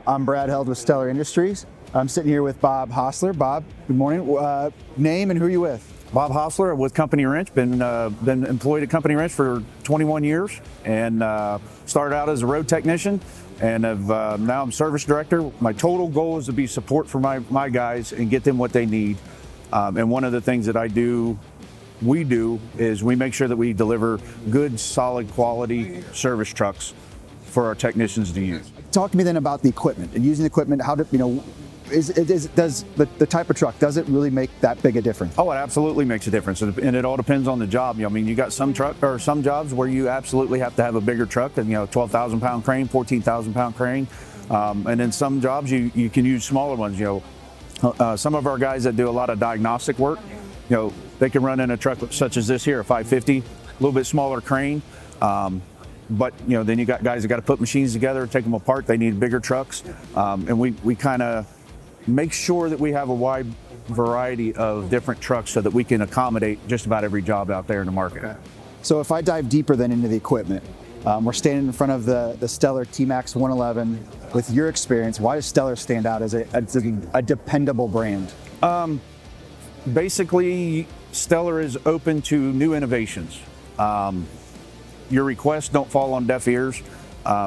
I'm Brad Held with Stellar Industries. I'm sitting here with Bob Hosler. Bob, good morning. Name and who are you with? Bob Hosler with Company Wrench. Been employed at Company Wrench for 21 years, and started out as a road technician, and now I'm service director. My total goal is to be support for my guys and get them what they need. And one of the things that we do is we make sure that we deliver good, solid quality service trucks for our technicians to use. Talk to me then about the equipment and using the equipment. How do does the type of truck, does it really make that big a difference? Oh, it absolutely makes a difference, and it all depends on the job. I mean, you got some jobs where you absolutely have to have a bigger truck, and 12,000 pound crane, 14,000 pound crane, and then some jobs you can use smaller ones. Some of our guys that do a lot of diagnostic work, they can run in a truck such as this here, a 550, a little bit smaller crane. But then you got guys that got to put machines together, take them apart. They need bigger trucks, and we kind of make sure that we have a wide variety of different trucks so that we can accommodate just about every job out there in the market. Okay. So if I dive deeper then into the equipment, we're standing in front of the Stellar T-Max 111. With your experience, why does Stellar stand out as a dependable brand? Basically, Stellar is open to new innovations. Your requests don't fall on deaf ears.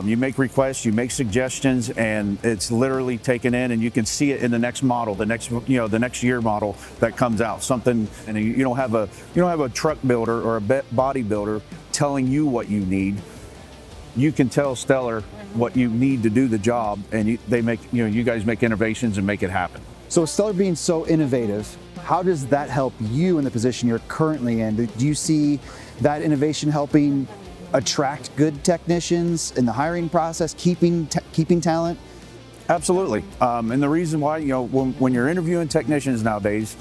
You make requests, you make suggestions, and it's literally taken in, and you can see it in the next model, the next year model that comes out. Something, and you don't have a truck builder or a body builder telling you what you need. You can tell Stellar what you need to do the job, and you guys make innovations and make it happen. So Stellar being so innovative, how does that help you in the position you're currently in? Do you see that innovation helping attract good technicians in the hiring process, keeping talent? Absolutely. And the reason why, when you're interviewing technicians nowadays,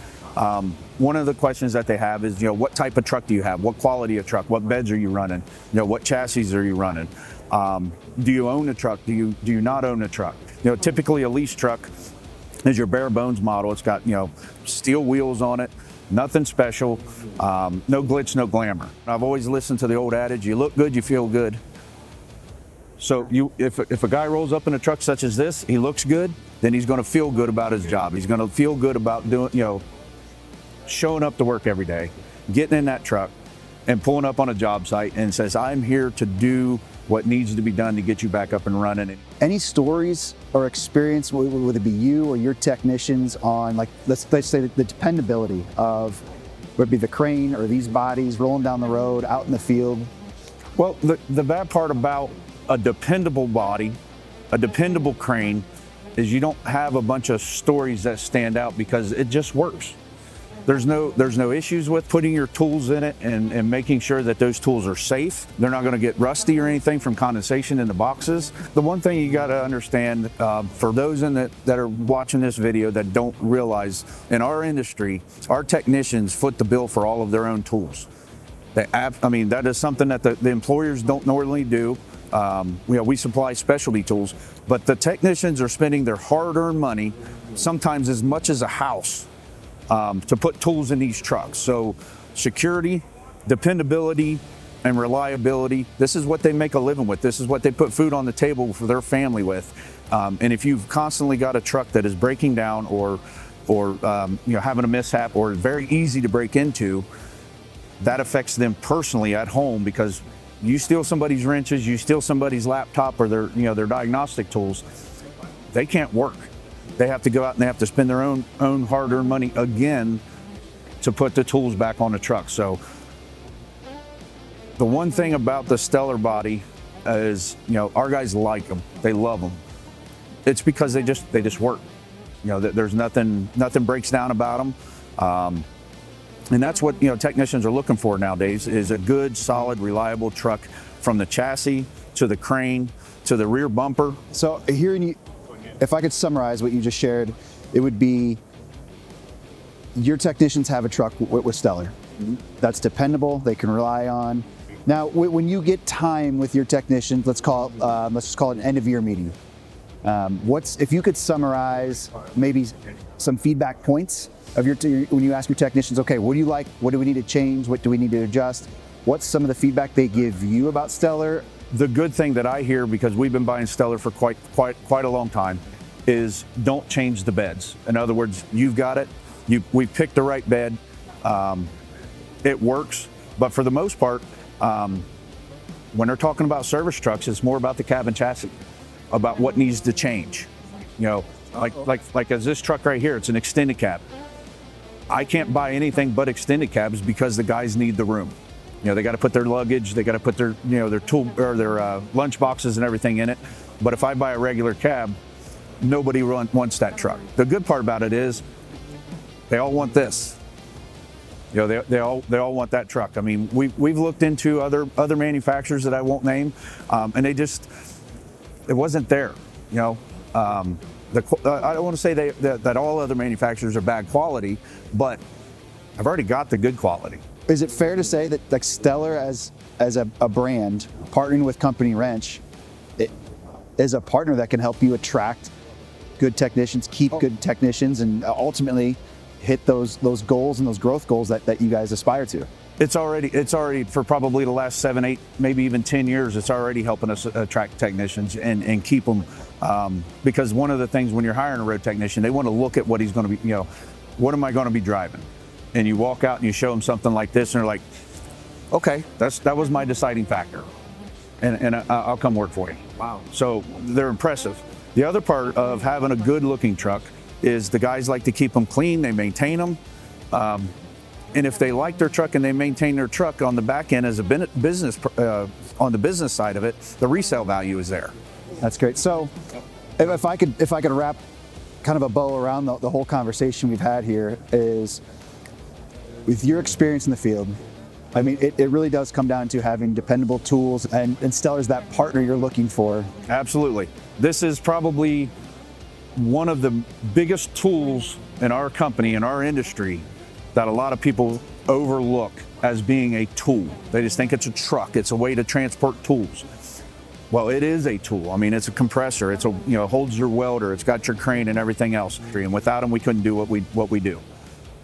one of the questions that they have is, what type of truck do you have? What quality of truck? What beds are you running? What chassis are you running? Do you own a truck? Do you not own a truck? Typically a lease truck is your bare bones model. It's got, steel wheels on it. Nothing special, no glitz, no glamour. I've always listened to the old adage, you look good, you feel good. So if a guy rolls up in a truck such as this, he looks good, then he's gonna feel good about his job. He's gonna feel good about doing, showing up to work every day, getting in that truck and pulling up on a job site and says, I'm here to do what needs to be done to get you back up and running. Any stories or experience, would it be you or your technicians on, like, let's say the dependability of, would it be the crane or these bodies rolling down the road, out in the field? Well, the bad part about a dependable body, a dependable crane, is you don't have a bunch of stories that stand out because it just works. There's no issues with putting your tools in it and making sure that those tools are safe. They're not going to get rusty or anything from condensation in the boxes. The one thing you got to understand, for those that are watching this video that don't realize, in our industry, our technicians foot the bill for all of their own tools. That is something that the employers don't normally do. We supply specialty tools, but the technicians are spending their hard-earned money, sometimes as much as a house, to put tools in these trucks. So security, dependability, and reliability, this is what they make a living with. This is what they put food on the table for their family with. And if you've constantly got a truck that is breaking down or having a mishap or very easy to break into, that affects them personally at home, because you steal somebody's wrenches, you steal somebody's laptop or their diagnostic tools, they can't work. They have to go out and they have to spend their own hard-earned money again to put the tools back on the truck. So the one thing about the Stellar body is, our guys like them, they love them. It's because they just work. There's nothing breaks down about them. And that's what technicians are looking for nowadays, is a good, solid, reliable truck, from the chassis to the crane to the rear bumper. So hearing you, if I could summarize what you just shared, it would be your technicians have a truck with Stellar. Mm-hmm. That's dependable, they can rely on. Now, when you get time with your technicians, let's just call it an end of year meeting. If you could summarize maybe some feedback points of when you ask your technicians, okay, what do you like? What do we need to change? What do we need to adjust? What's some of the feedback they give you about Stellar? the good thing that I hear, because we've been buying Stellar for quite a long time, is don't change the beds. In other words, you've got it. We picked the right bed. It works, but for the most part, when they're talking about service trucks, it's more about the cab and chassis, about what needs to change. You know, like as this truck right here, it's an extended cab. I can't buy anything but extended cabs because the guys need the room. You know, they got to put their luggage, they got to put their, you know, their tool or their lunch boxes and everything in it. But if I buy a regular cab, nobody wants that truck. The good part about it is they all want this. You know, they all want that truck. I mean, we've looked into other manufacturers that I won't name, and it wasn't there. You know, I don't want to say that all other manufacturers are bad quality, but I've already got the good quality. Is it fair to say that like Stellar as a brand, partnering with Company Wrench, it is a partner that can help you attract good technicians, keep good technicians, and ultimately hit those goals and those growth goals that you guys aspire to? It's already for probably the last 7, 8, maybe even 10 years, it's already helping us attract technicians and keep them. Because one of the things when you're hiring a road technician, they want to look at what he's going to be, you know, what am I going to be driving? And you walk out and you show them something like this and they're like, okay, that was my deciding factor. And I'll come work for you. Wow. So they're impressive. The other part of having a good looking truck is the guys like to keep them clean, they maintain them. And if they like their truck and they maintain their truck on the back end as a business, on the business side of it, the resale value is there. That's great. So if I could wrap kind of a bow around the whole conversation we've had here, is with your experience in the field, I mean, it really does come down to having dependable tools, and Stellar's that partner you're looking for. Absolutely. This is probably one of the biggest tools in our company, in our industry, that a lot of people overlook as being a tool. They just think it's a truck, it's a way to transport tools. Well, it is a tool. I mean, it's a compressor, it's a, you know, holds your welder, it's got your crane and everything else. And without them, we couldn't do what we do.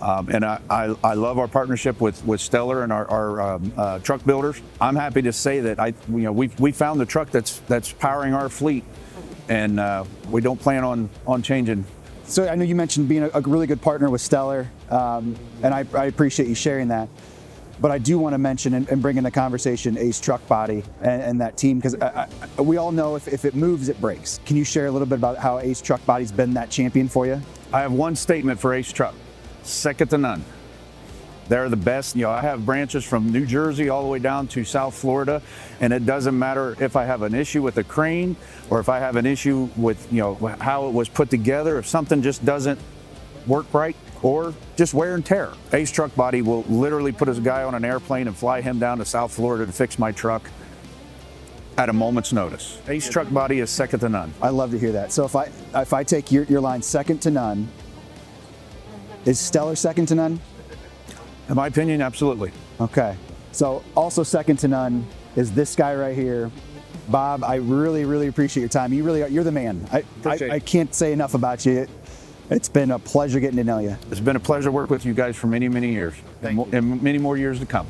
And I love our partnership with Stellar and our truck builders. I'm happy to say that we found the truck that's powering our fleet, and we don't plan on changing. So I know you mentioned being a really good partner with Stellar, and I appreciate you sharing that. But I do want to mention and bring in the conversation Ace Truck Body and that team, because we all know if it moves, it breaks. Can you share a little bit about how Ace Truck Body's been that champion for you? I have one statement for Ace Truck: second to none. They're the best. You know, I have branches from New Jersey all the way down to South Florida, and it doesn't matter if I have an issue with the crane or if I have an issue with, you know, how it was put together, if something just doesn't work right, or just wear and tear. Ace Truck Body will literally put a guy on an airplane and fly him down to South Florida to fix my truck at a moment's notice. Ace Truck Body is second to none. I love to hear that. So if I take your line second to none, is Stellar second to none? In my opinion, absolutely. Okay. So also second to none is this guy right here. Bob, I really, really appreciate your time. You really are, you're the man. I can't say enough about you. It's been a pleasure getting to know you. It's been a pleasure to work with you guys for many, many years, and many more years to come.